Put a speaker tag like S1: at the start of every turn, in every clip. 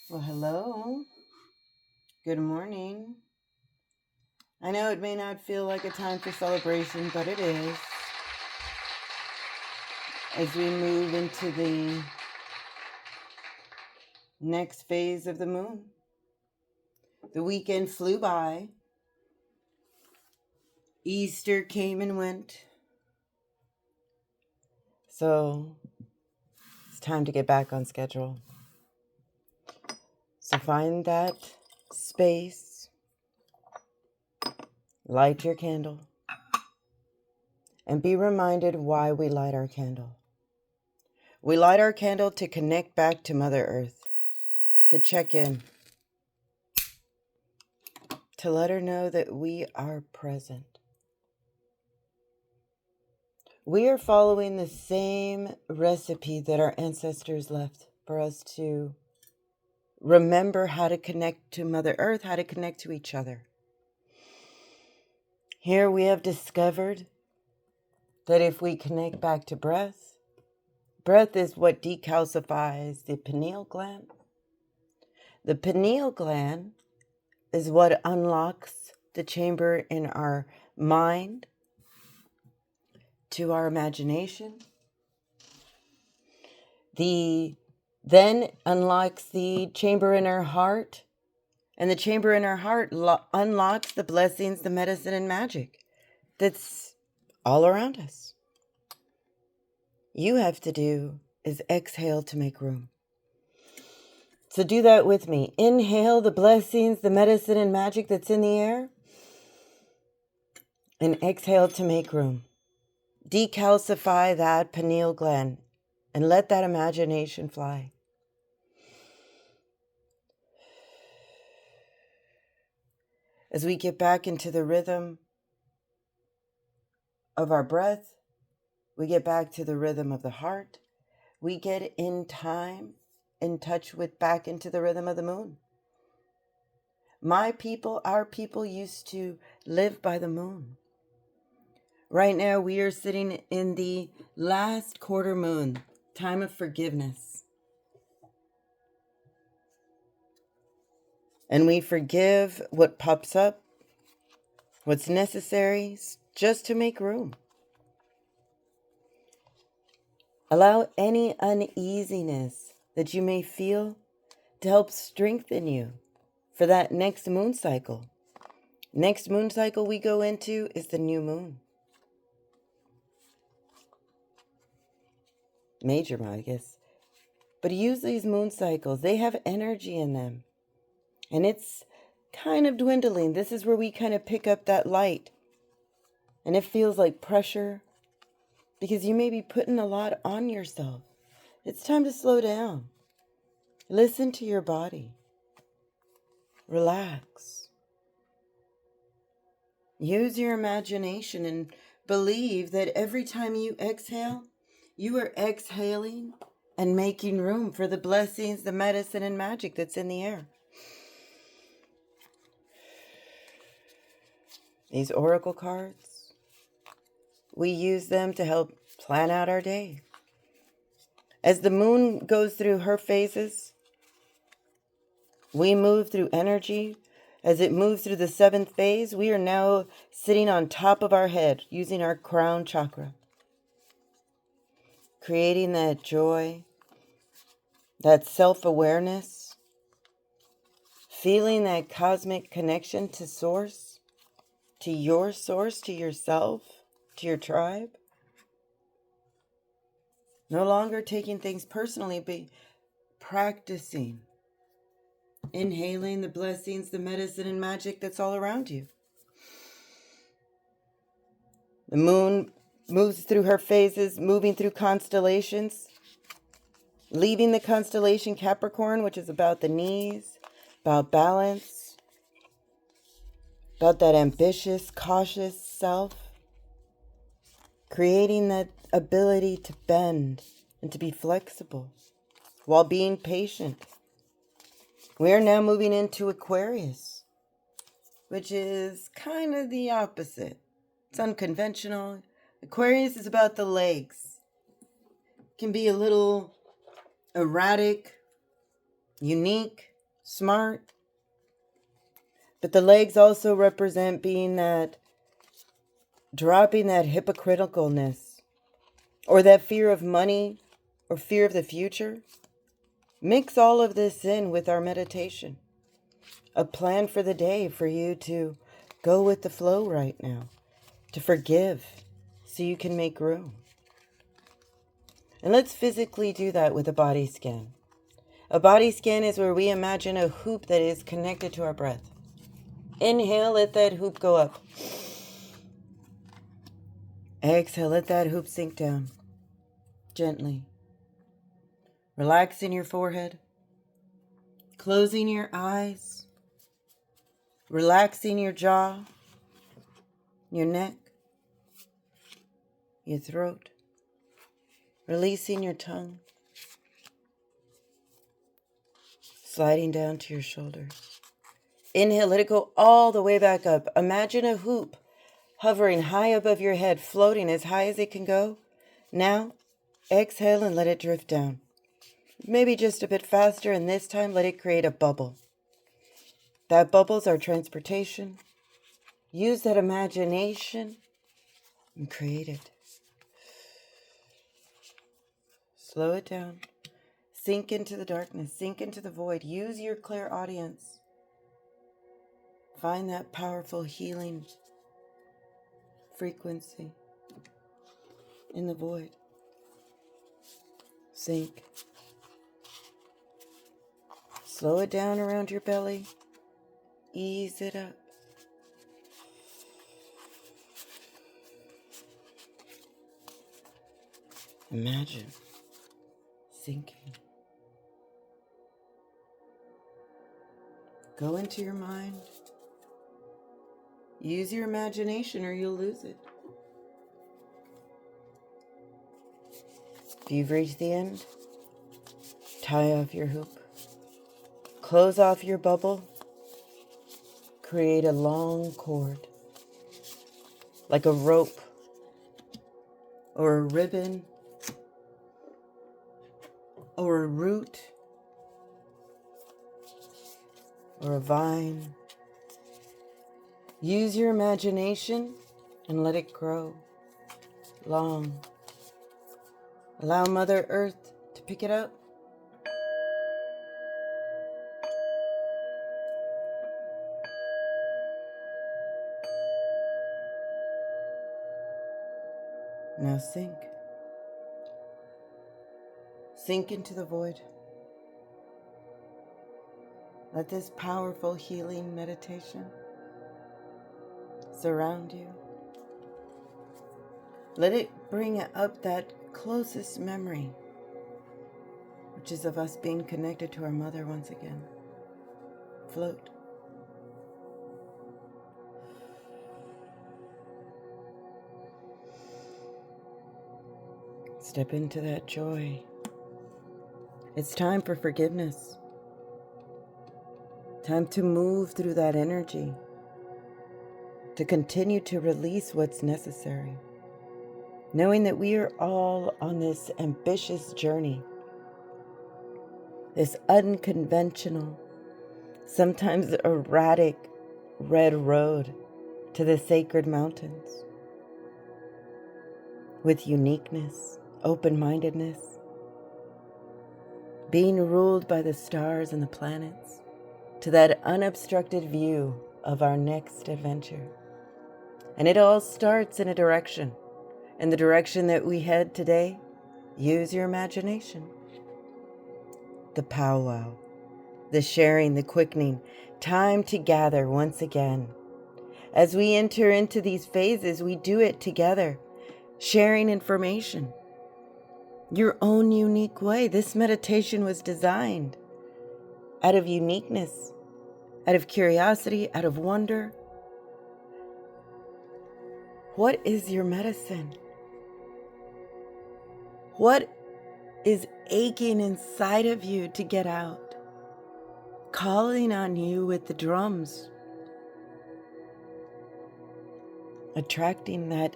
S1: Well, hello. Good morning. I know it may not feel like a time for celebration, but it is. As we move into the next phase of the moon. The weekend flew by. Easter came and went. So it's time to get back on schedule. So find that space, light your candle, and be reminded why we light our candle. We light our candle to connect back to Mother Earth, to check in, to let her know that we are present. We are following the same recipe that our ancestors left for us to remember how to connect to Mother Earth, how to connect to each other. Here we have discovered that if we connect back to breath, breath is what decalcifies the pineal gland. The pineal gland is what unlocks the chamber in our mind to our imagination. Then unlocks the chamber in our heart, and the chamber in our heart unlocks the blessings, the medicine, and magic that's all around us. You have to do is exhale to make room. So do that with me. Inhale the blessings, the medicine, and magic that's in the air, and exhale to make room. Decalcify that pineal gland and let that imagination fly. As we get back into the rhythm of our breath, we get back to the rhythm of the heart, we get in touch with back into the rhythm of the moon. My people, our people used to live by the moon. Right now we are sitting in the last quarter moon, time of forgiveness. And we forgive what pops up, what's necessary, just to make room. Allow any uneasiness that you may feel to help strengthen you for that next moon cycle. Next moon cycle we go into is the new moon. Major moon, I guess. But use these moon cycles. They have energy in them. And it's kind of dwindling. This is where we kind of pick up that light. And it feels like pressure because you may be putting a lot on yourself. It's time to slow down. Listen to your body. Relax. Use your imagination and believe that every time you exhale, you are exhaling and making room for the blessings, the medicine, and magic that's in the air. These oracle cards, we use them to help plan out our day. As the moon goes through her phases, we move through energy. As it moves through the seventh phase, we are now sitting on top of our head using our crown chakra, creating that joy, that self-awareness, feeling that cosmic connection to source, to yourself, to your tribe. No longer taking things personally, but practicing, inhaling the blessings, the medicine, and magic that's all around you. The moon moves through her phases, moving through constellations, leaving the constellation Capricorn, which is about the knees, about balance, about that ambitious, cautious self, creating that ability to bend and to be flexible while being patient. We are now moving into Aquarius, which is kind of the opposite. It's unconventional. Aquarius is about the legs. It can be a little erratic, unique, smart. But the legs also represent being that, dropping that hypocriticalness, or that fear of money, or fear of the future. Mix all of this in with our meditation. A plan for the day for you to go with the flow right now, to forgive so you can make room. And let's physically do that with a body scan. A body scan is where we imagine a hoop that is connected to our breath. Inhale, let that hoop go up. Exhale, let that hoop sink down. Gently. Relaxing your forehead. Closing your eyes. Relaxing your jaw. Your neck. Your throat. Releasing your tongue. Sliding down to your shoulders. Inhale, let it go all the way back up. Imagine a hoop hovering high above your head, floating as high as it can go. Now, exhale and let it drift down. Maybe just a bit faster, and this time let it create a bubble. That bubble's our transportation. Use that imagination and create it. Slow it down. Sink into the darkness. Sink into the void. Use your clairaudience. Find that powerful healing frequency in the void. Sink. Slow it down around your belly. Ease it up. Imagine sinking. Go into your mind. Use your imagination or you'll lose it. If you've reached the end, tie off your hoop. Close off your bubble. Create a long cord, like a rope or a ribbon or a root or a vine. Use your imagination and let it grow long. Allow Mother Earth to pick it up. Now sink. Sink into the void. Let this powerful healing meditation surround you. Let it bring up that closest memory, which is of us being connected to our mother once again. Float. Step into that joy. It's time for forgiveness. Time to move through that energy. To continue to release what's necessary. Knowing that we are all on this ambitious journey. This unconventional, sometimes erratic red road to the sacred mountains. With uniqueness, open-mindedness, being ruled by the stars and the planets, to that unobstructed view of our next adventure. And it all starts in a direction. And the direction that we head today, use your imagination. The powwow, the sharing, the quickening, time to gather once again. As we enter into these phases, we do it together, sharing information. Your own unique way. This meditation was designed out of uniqueness, out of curiosity, out of wonder. What is your medicine? What is aching inside of you to get out? Calling on you with the drums. Attracting that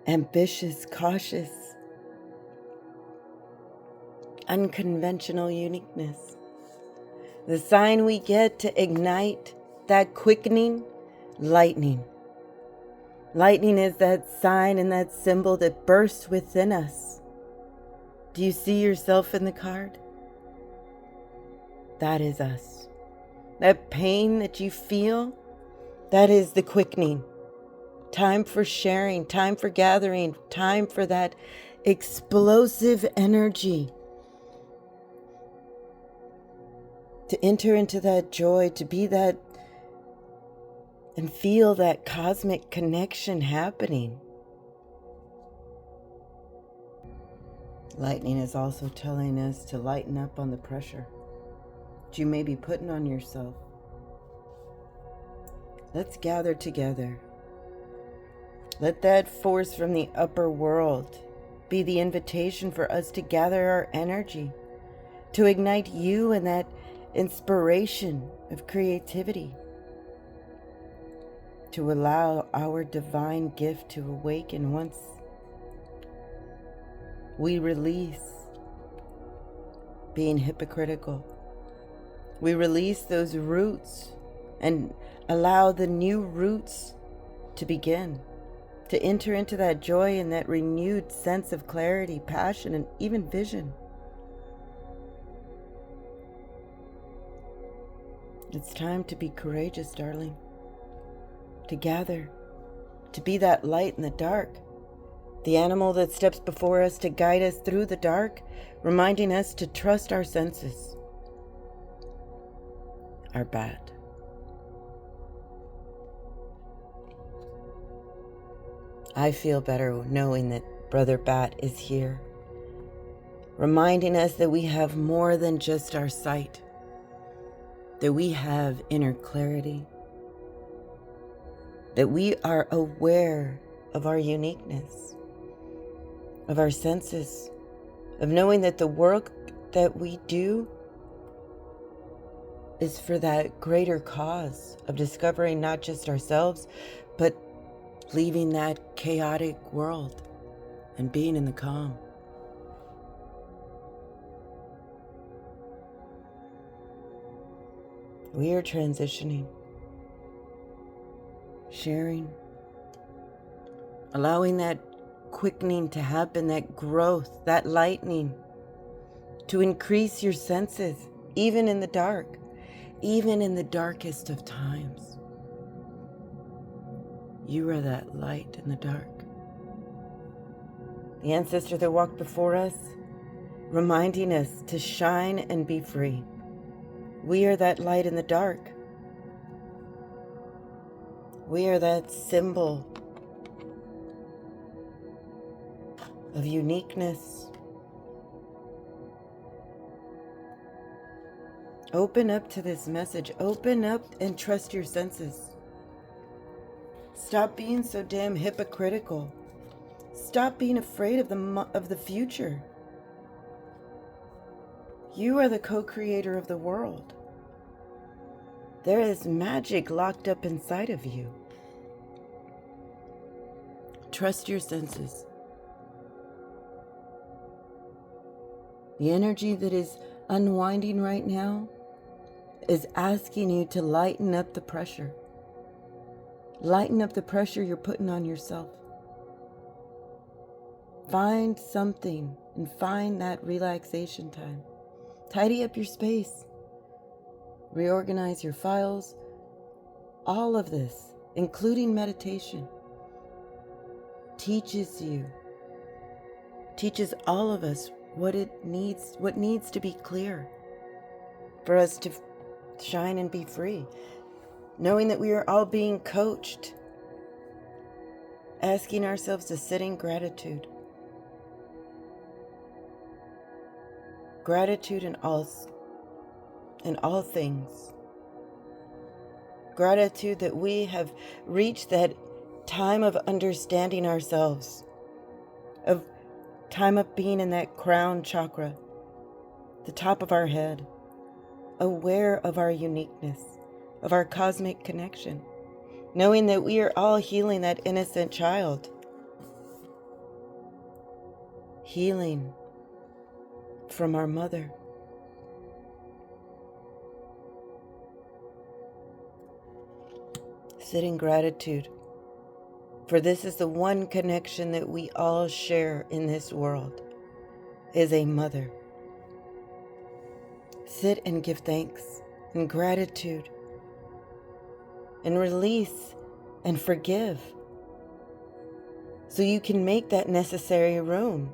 S1: ambitious, cautious, unconventional uniqueness. The sign we get to ignite that quickening, lightning. Lightning is that sign and that symbol that bursts within us. Do you see yourself in the card? That is us. That pain that you feel, that is the quickening. Time for sharing, time for gathering, time for that explosive energy. To enter into that joy, to be that and feel that cosmic connection happening. Lightning is also telling us to lighten up on the pressure that you may be putting on yourself. Let's gather together. Let that force from the upper world be the invitation for us to gather our energy, to ignite you in that inspiration of creativity, to allow our divine gift to awaken once we release being hypocritical. We release those roots and allow the new roots to begin, to enter into that joy and that renewed sense of clarity, passion, and even vision. It's time to be courageous, darling. To gather, to be that light in the dark, the animal that steps before us to guide us through the dark, reminding us to trust our senses, our bat. I feel better knowing that Brother Bat is here, reminding us that we have more than just our sight, that we have inner clarity, that we are aware of our uniqueness, of our senses, of knowing that the work that we do is for that greater cause of discovering not just ourselves, but leaving that chaotic world and being in the calm. We are transitioning, sharing, allowing that quickening to happen, that growth, that lightning, to increase your senses, even in the dark, even in the darkest of times. You are that light in the dark. The ancestor that walked before us, reminding us to shine and be free. We are that light in the dark. We are that symbol of uniqueness. Open up to this message. Open up and trust your senses. Stop being so damn hypocritical. Stop being afraid of the future. You are the co-creator of the world. There is magic locked up inside of you. Trust your senses. The energy that is unwinding right now is asking you to lighten up the pressure. Lighten up the pressure you're putting on yourself. Find something and find that relaxation time. Tidy up your space. Reorganize your files. All of this, including meditation, teaches all of us what needs to be clear for us to shine and be free. Knowing that we are all being coached, asking ourselves to sit in gratitude. Gratitude in all things. Gratitude that we have reached that time of understanding ourselves, of time of being in that crown chakra, the top of our head, aware of our uniqueness, of our cosmic connection, knowing that we are all healing that innocent child, healing from our mother. Sit in gratitude, for this is the one connection that we all share in this world, is a mother. Sit and give thanks and gratitude and release and forgive so you can make that necessary room.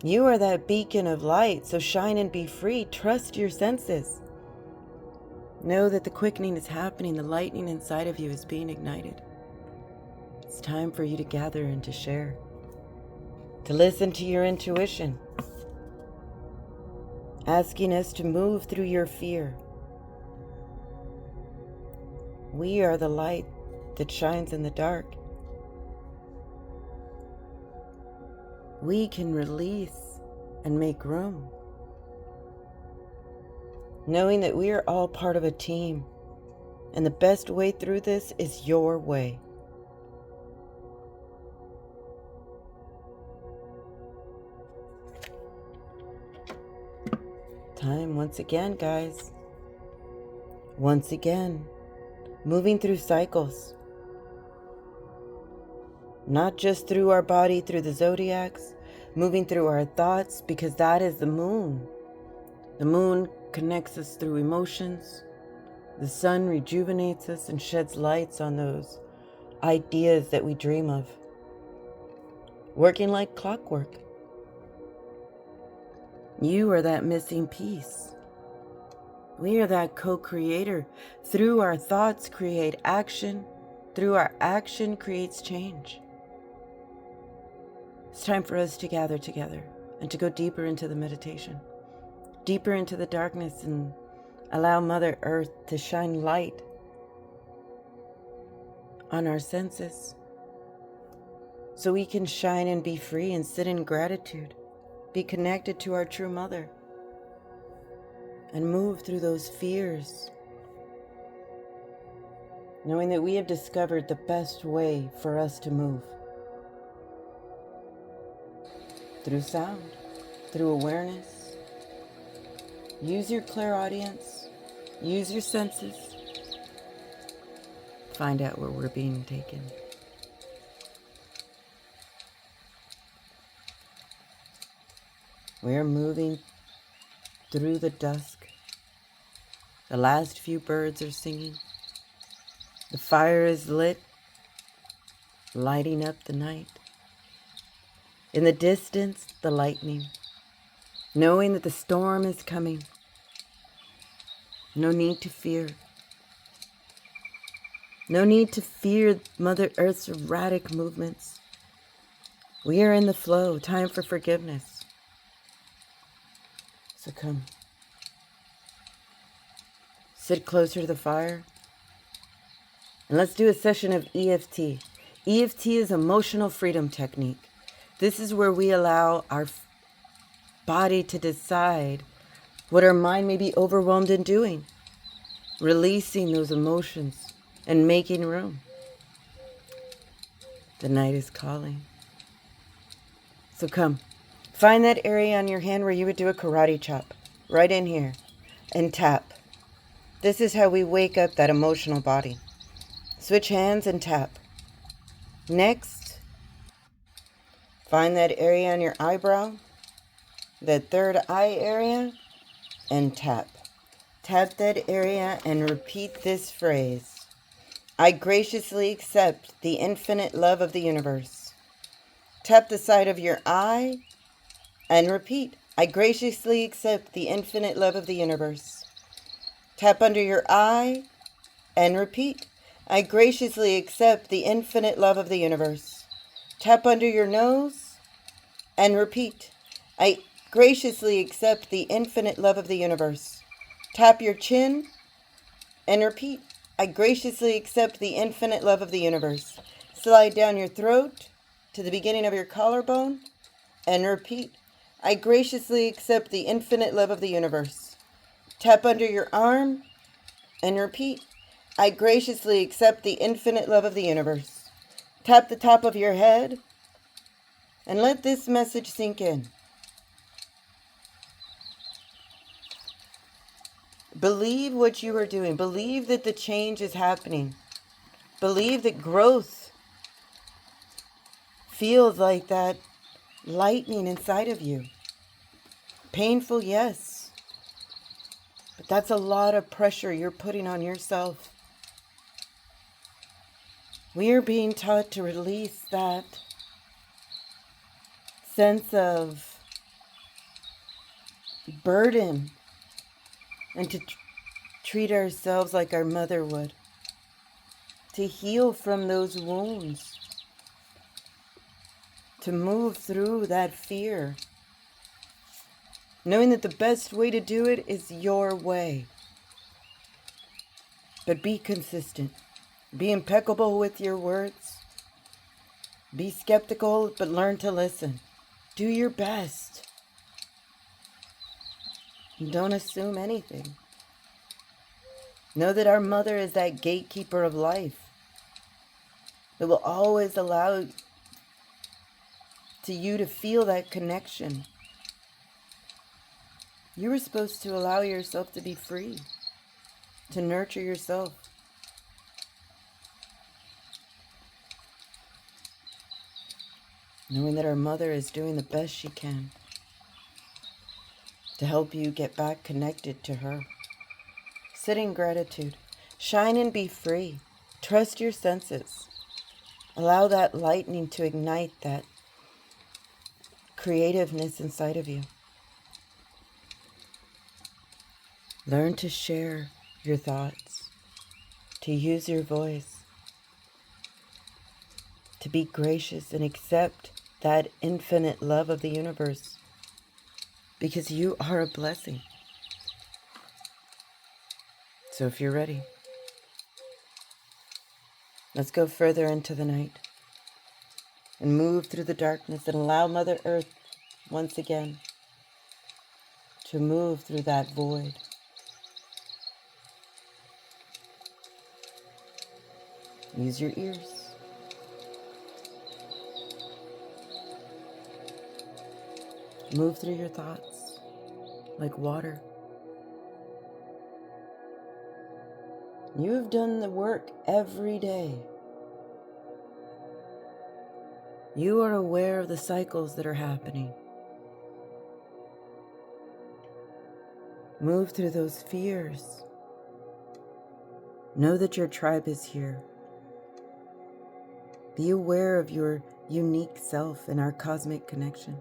S1: You are that beacon of light, so shine and be free. Trust your senses. Know that the quickening is happening. The lightning inside of you is being ignited. It's time for you to gather and to share, to listen to your intuition, asking us to move through your fear. We are the light that shines in the dark. We can release and make room, knowing that we are all part of a team, and the best way through this is your way. Time once again, guys. Once again, moving through cycles. Not just through our body, through the zodiacs, moving through our thoughts, because that is the moon. The moon connects us through emotions. The sun rejuvenates us and sheds lights on those ideas that we dream of. Working like clockwork. You are that missing piece. We are that co-creator. Through our thoughts create action. Through our action creates change. It's time for us to gather together and to go deeper into the meditation, deeper into the darkness, and allow Mother Earth to shine light on our senses so we can shine and be free and sit in gratitude, be connected to our true mother, and move through those fears, knowing that we have discovered the best way for us to move. Through sound, through awareness. Use your clairaudience, use your senses. Find out where we're being taken. We're moving through the dusk. The last few birds are singing. The fire is lit, lighting up the night. In the distance, the lightning, knowing that the storm is coming. No need to fear. No need to fear Mother Earth's erratic movements. We are in the flow, time for forgiveness. So come. Sit closer to the fire. And let's do a session of EFT. EFT is emotional freedom technique. This is where we allow our body to decide what our mind may be overwhelmed in doing, releasing those emotions and making room. The night is calling. So come, find that area on your hand where you would do a karate chop, right in here, and tap. This is how we wake up that emotional body. Switch hands and tap. Next, find that area on your eyebrow, that third eye area, and tap. Tap that area and repeat this phrase. I graciously accept the infinite love of the universe. Tap the side of your eye and repeat. I graciously accept the infinite love of the universe. Tap under your eye and repeat. I graciously accept the infinite love of the universe. Tap under your nose and repeat. I graciously accept the infinite love of the universe. Tap your chin and repeat. I graciously accept the infinite love of the universe. Slide down your throat to the beginning of your collarbone and repeat. I graciously accept the infinite love of the universe. Tap under your arm and repeat. I graciously accept the infinite love of the universe. Tap the top of your head and let this message sink in. Believe what you are doing. Believe that the change is happening. Believe that growth feels like that lightning inside of you. Painful, yes. But that's a lot of pressure you're putting on yourself. We are being taught to release that sense of burden and to treat ourselves like our mother would. To heal from those wounds. To move through that fear. Knowing that the best way to do it is your way. But be consistent. Be impeccable with your words. Be skeptical, but learn to listen. Do your best. Don't assume anything. Know that our mother is that gatekeeper of life that will always allow you to feel that connection. You were supposed to allow yourself to be free, to nurture yourself. Knowing that our mother is doing the best she can to help you get back connected to her. Sit in gratitude. Shine and be free. Trust your senses. Allow that lightning to ignite that creativeness inside of you. Learn to share your thoughts, to use your voice, to be gracious and accept that infinite love of the universe, because you are a blessing. So if you're ready, let's go further into the night and move through the darkness and allow Mother Earth once again to move through that void. Use your ears. Move through your thoughts like water. You have done the work every day. You are aware of the cycles that are happening. Move through those fears. Know that your tribe is here. Be aware of your unique self and our cosmic connection.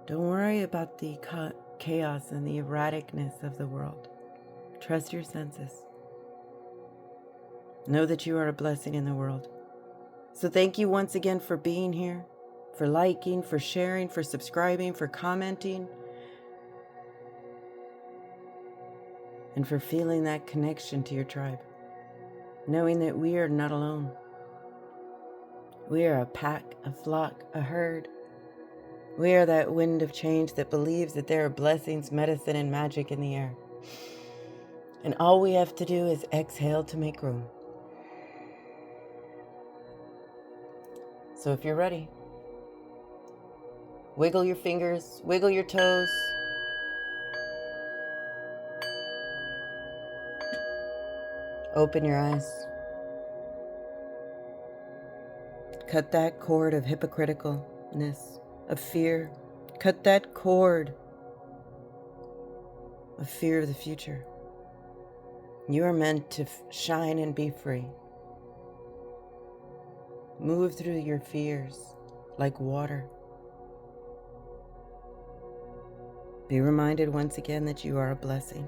S1: Don't worry about the chaos and the erraticness of the world. Trust your senses. Know that you are a blessing in the world. So thank you once again for being here, for liking, for sharing, for subscribing, for commenting, and for feeling that connection to your tribe. Knowing that we are not alone. We are a pack, a flock, a herd. We are that wind of change that believes that there are blessings, medicine, and magic in the air. And all we have to do is exhale to make room. So if you're ready, wiggle your fingers, wiggle your toes. Open your eyes. Cut that cord of hypocriticalness, of fear. Cut that cord of fear of the future. You are meant to shine and be free. Move through your fears like water. Be reminded once again that you are a blessing.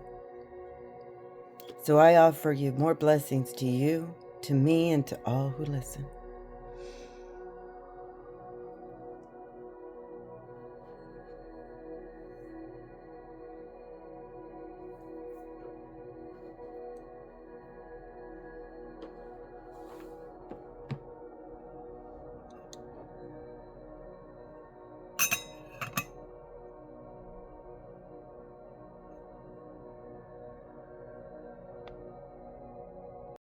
S1: So I offer you more blessings to you, to me, and to all who listen.